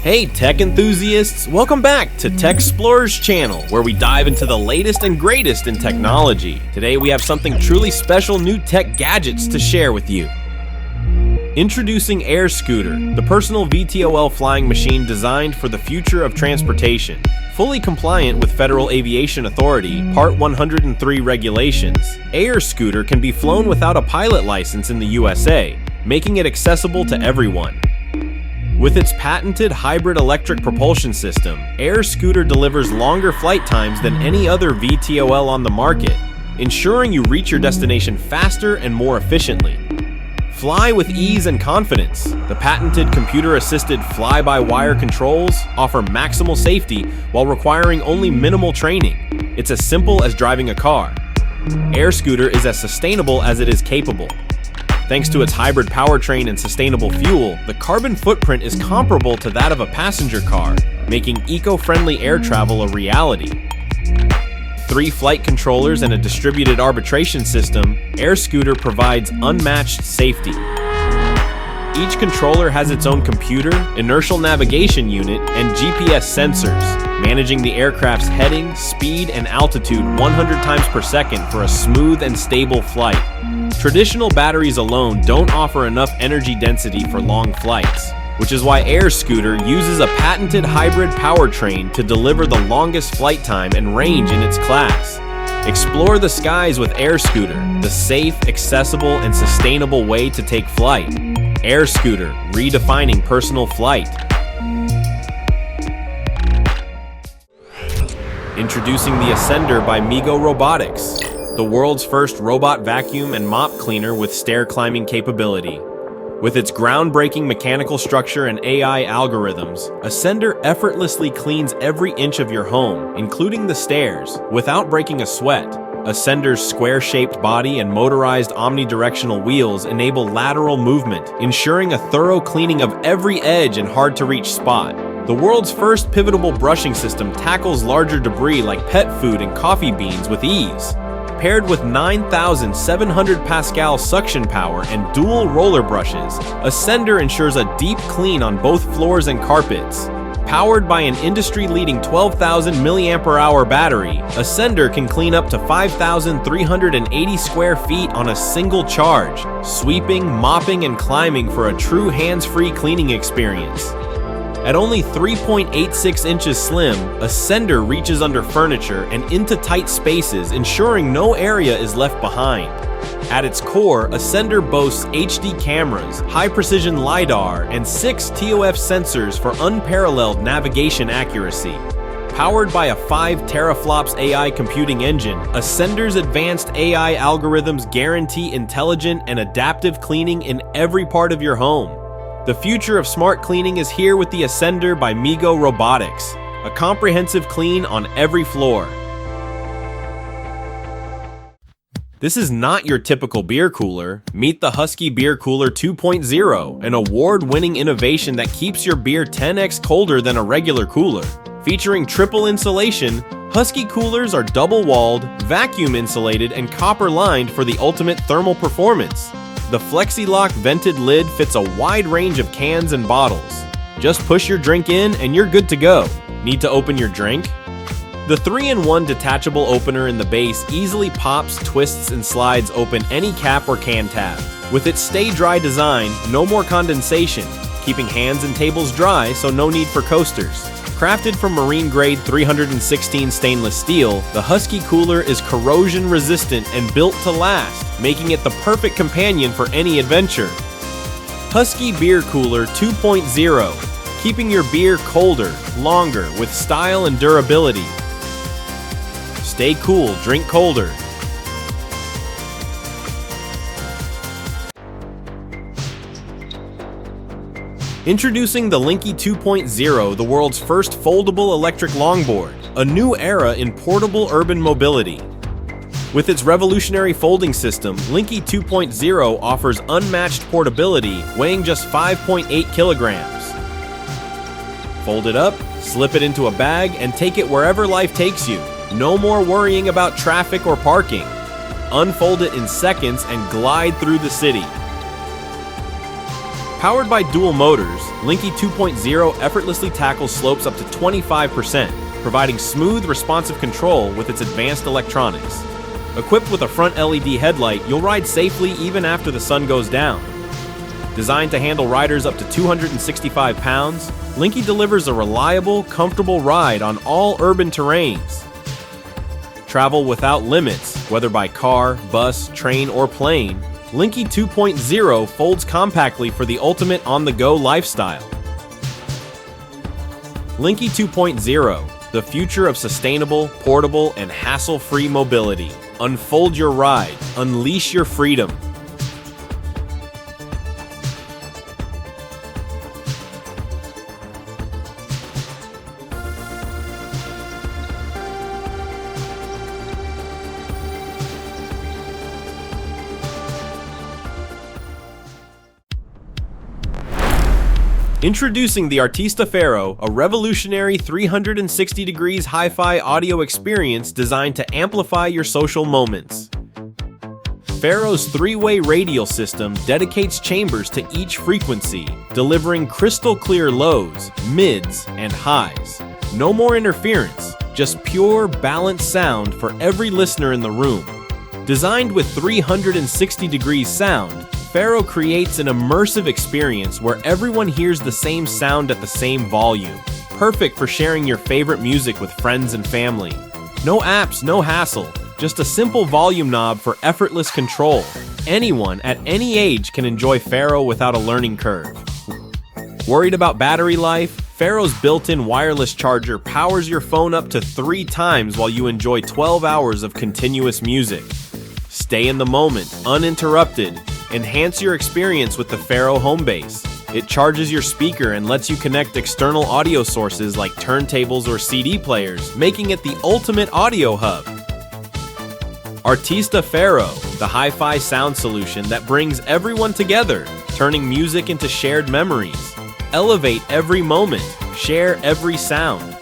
Hey tech enthusiasts, welcome back to Tech Explorer's channel, where we dive into the latest and greatest in technology. Today we have something truly special, new tech gadgets to share with you. Introducing Air Scooter, the personal VTOL flying machine designed for the future of transportation. Fully compliant with Federal Aviation Authority Part 103 regulations, Air Scooter can be flown without a pilot license in the USA, making it accessible to everyone. With its patented hybrid electric propulsion system, Air Scooter delivers longer flight times than any other VTOL on the market, ensuring you reach your destination faster and more efficiently. Fly with ease and confidence. The patented computer-assisted fly-by-wire controls offer maximal safety while requiring only minimal training. It's as simple as driving a car. Air Scooter is as sustainable as it is capable. Thanks to its hybrid powertrain and sustainable fuel, the carbon footprint is comparable to that of a passenger car, making eco-friendly air travel a reality. 3 flight controllers and a distributed arbitration system, Air Scooter provides unmatched safety. Each controller has its own computer, inertial navigation unit, and GPS sensors, managing the aircraft's heading, speed, and altitude 100 times per second for a smooth and stable flight. Traditional batteries alone don't offer enough energy density for long flights, which is why Air Scooter uses a patented hybrid powertrain to deliver the longest flight time and range in its class. Explore the skies with Air Scooter, the safe, accessible, and sustainable way to take flight. Air Scooter, redefining personal flight. Introducing the Ascender by Migo Robotics, the world's first robot vacuum and mop cleaner with stair climbing capability. With its groundbreaking mechanical structure and AI algorithms, Ascender effortlessly cleans every inch of your home, including the stairs, without breaking a sweat. Ascender's square-shaped body and motorized omnidirectional wheels enable lateral movement, ensuring a thorough cleaning of every edge and hard-to-reach spot. The world's first pivotable brushing system tackles larger debris like pet food and coffee beans with ease. Paired with 9,700 Pascal suction power and dual roller brushes, Ascender ensures a deep clean on both floors and carpets. Powered by an industry-leading 12,000 mAh battery, Ascender can clean up to 5,380 square feet on a single charge, sweeping, mopping, and climbing for a true hands-free cleaning experience. At only 3.86 inches slim, Ascender reaches under furniture and into tight spaces, ensuring no area is left behind. At its core, Ascender boasts HD cameras, high-precision LiDAR, and 6 TOF sensors for unparalleled navigation accuracy. Powered by a 5 teraflops AI computing engine, Ascender's advanced AI algorithms guarantee intelligent and adaptive cleaning in every part of your home. The future of smart cleaning is here with the Ascender by Migo Robotics, a comprehensive clean on every floor. This is not your typical beer cooler. Meet the Husky Beer Cooler 2.0, an award-winning innovation that keeps your beer 10x colder than a regular cooler. Featuring triple insulation, Husky coolers are double-walled, vacuum-insulated, and copper-lined for the ultimate thermal performance. The FlexiLock vented lid fits a wide range of cans and bottles. Just push your drink in and you're good to go. Need to open your drink? The 3-in-1 detachable opener in the base easily pops, twists, and slides open any cap or can tab. With its stay dry design, no more condensation, keeping hands and tables dry so no need for coasters. Crafted from marine-grade 316 stainless steel, the Husky cooler is corrosion-resistant and built to last, making it the perfect companion for any adventure. Husky Beer Cooler 2.0, keeping your beer colder, longer, with style and durability. Stay cool, drink colder. Introducing the Linky 2.0, the world's first foldable electric longboard, a new era in portable urban mobility. With its revolutionary folding system, Linky 2.0 offers unmatched portability, weighing just 5.8 kilograms. Fold it up, slip it into a bag, and take it wherever life takes you. No more worrying about traffic or parking. Unfold it in seconds and glide through the city. Powered by dual motors, Linky 2.0 effortlessly tackles slopes up to 25%, providing smooth, responsive control with its advanced electronics. Equipped with a front LED headlight, you'll ride safely even after the sun goes down. Designed to handle riders up to 265 pounds, Linky delivers a reliable, comfortable ride on all urban terrains. Travel without limits, whether by car, bus, train, or plane, Linky 2.0 folds compactly for the ultimate on-the-go lifestyle. Linky 2.0, the future of sustainable, portable, and hassle-free mobility. Unfold your ride, unleash your freedom. Introducing the Artista Faro, a revolutionary 360 degrees hi-fi audio experience designed to amplify your social moments. Faro's three-way radial system dedicates chambers to each frequency, delivering crystal clear lows, mids, and highs. No more interference, just pure, balanced sound for every listener in the room. Designed with 360 degrees sound, Faro creates an immersive experience where everyone hears the same sound at the same volume. Perfect for sharing your favorite music with friends and family. No apps, no hassle, just a simple volume knob for effortless control. Anyone at any age can enjoy Faro without a learning curve. Worried about battery life? Faro's built-in wireless charger powers your phone up to 3 times while you enjoy 12 hours of continuous music. Stay in the moment, uninterrupted. Enhance your experience with the Faro Homebase. It charges your speaker and lets you connect external audio sources like turntables or CD players, making it the ultimate audio hub. Artista Faro, the hi-fi sound solution that brings everyone together, turning music into shared memories. Elevate every moment, share every sound.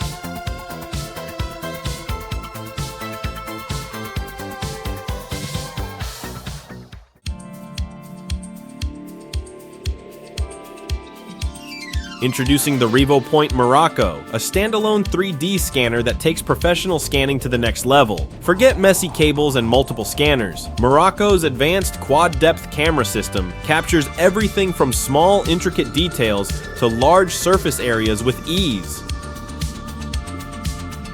Introducing the RevoPoint Morocco, a standalone 3D scanner that takes professional scanning to the next level. Forget messy cables and multiple scanners. Morocco's advanced quad-depth camera system captures everything from small, intricate details to large surface areas with ease.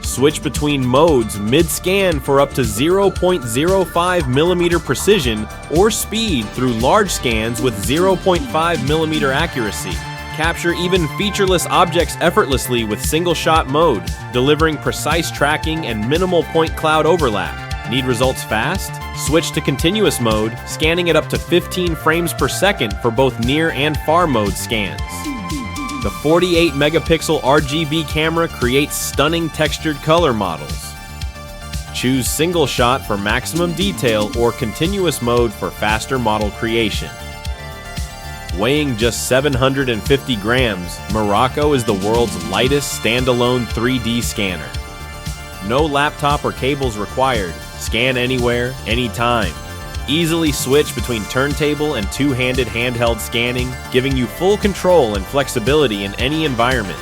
Switch between modes mid-scan for up to 0.05mm precision or speed through large scans with 0.5mm accuracy. Capture even featureless objects effortlessly with single-shot mode, delivering precise tracking and minimal point cloud overlap. Need results fast? Switch to continuous mode, scanning at up to 15 frames per second for both near and far mode scans. The 48-megapixel RGB camera creates stunning textured color models. Choose single shot for maximum detail or continuous mode for faster model creation. Weighing just 750 grams, Morocco is the world's lightest standalone 3D scanner. No laptop or cables required. Scan anywhere, anytime. Easily switch between turntable and two-handed handheld scanning, giving you full control and flexibility in any environment.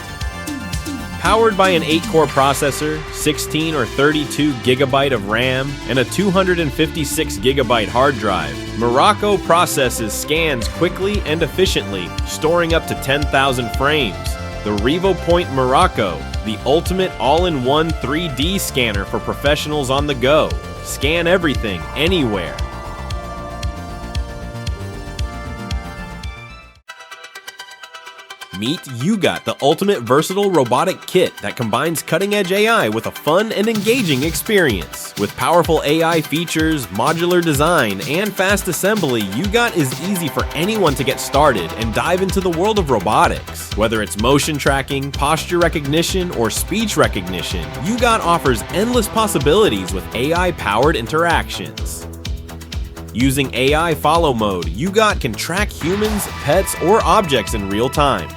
Powered by an 8-core processor, 16 or 32 GB of RAM, and a 256 GB hard drive, Morocco processes scans quickly and efficiently, storing up to 10,000 frames. The RevoPoint Morocco, the ultimate all-in-one 3D scanner for professionals on the go. Scan everything, anywhere. Meet YouGot, the ultimate versatile robotic kit that combines cutting-edge AI with a fun and engaging experience. With powerful AI features, modular design, and fast assembly, YouGot is easy for anyone to get started and dive into the world of robotics. Whether it's motion tracking, posture recognition, or speech recognition, YouGot offers endless possibilities with AI-powered interactions. Using AI follow mode, YouGot can track humans, pets, or objects in real time.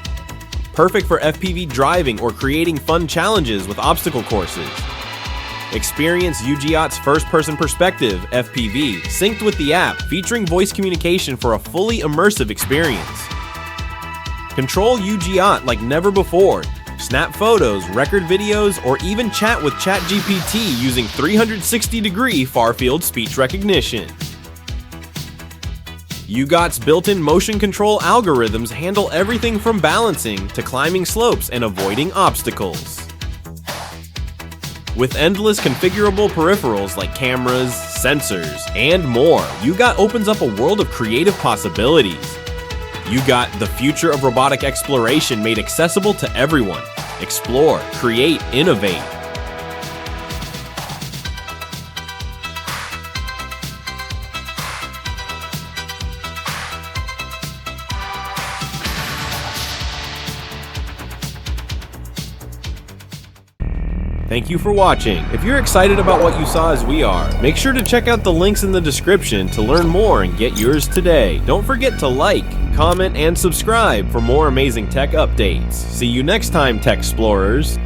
Perfect for FPV driving or creating fun challenges with obstacle courses. Experience YouGot's first-person perspective, FPV, synced with the app, featuring voice communication for a fully immersive experience. Control UGIOT like never before. Snap photos, record videos, or even chat with ChatGPT using 360-degree far-field speech recognition. UGIOT's built-in motion control algorithms handle everything from balancing to climbing slopes and avoiding obstacles. With endless configurable peripherals like cameras, sensors, and more, UGIOT opens up a world of creative possibilities. UGIOT, the future of robotic exploration made accessible to everyone. Explore, create, innovate. Thank you for watching. If you're excited about what you saw as we are, make sure to check out the links in the description to learn more and get yours today. Don't forget to like, comment, and subscribe for more amazing tech updates. See you next time, Tech Explorers.